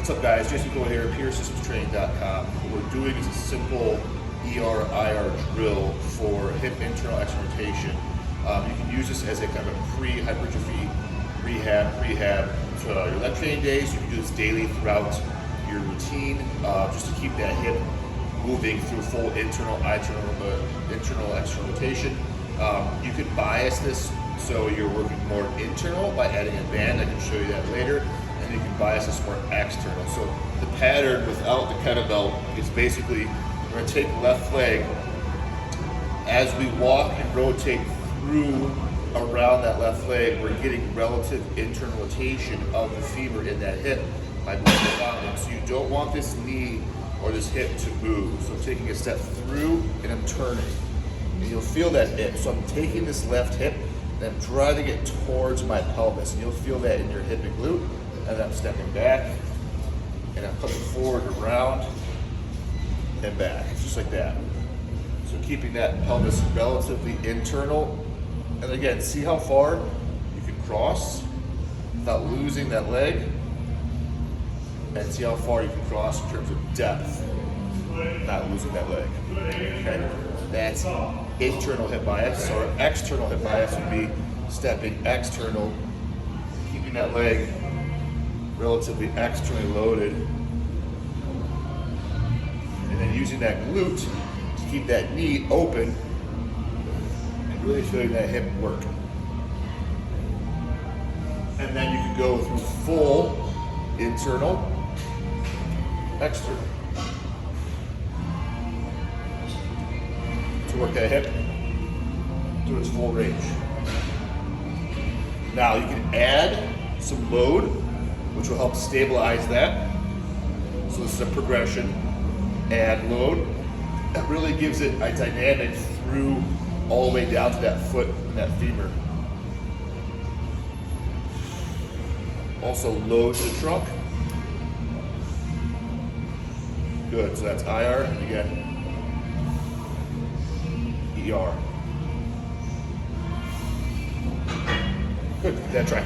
What's up, guys? Jason Cole here, PureSystemsTraining.com. What we're doing is a simple ER-IR drill for hip internal external rotation. You can use this as a kind of a pre-hypertrophy rehab to your leg training days. You can do this daily throughout your routine, just to keep that hip moving through full internal external rotation. You can bias this so you're working more internal by adding a band. I can show you that later. And you can bias this more external. So the pattern without the kettlebell is basically we're going to take the left leg as we walk and rotate through around that left leg. We're getting relative internal rotation of the femur in that hip by moving around it. So you don't want this knee or this hip to move. So I'm taking a step through and I'm turning. And you'll feel that hip. So I'm taking this left hip and I'm driving it towards my pelvis. And you'll feel that in your hip and glute. And then I'm stepping back and I'm coming forward, around, and back. Just like that. So keeping that pelvis relatively internal. And again, see how far you can cross without losing that leg. And see how far you can cross in terms of depth, not losing that leg. Okay? That's internal hip bias. So our external hip bias would be stepping external, keeping that leg relatively externally loaded, and then using that glute to keep that knee open and really feeling that hip work. And then you can go through full internal, external to work that hip to its full range. Now you can add some load, which will help stabilize that. So this is a progression. Add load. That really gives it a dynamic through all the way down to that foot and that femur. Also load to the trunk. Good, so that's IR, and again, ER. Good, give that a try.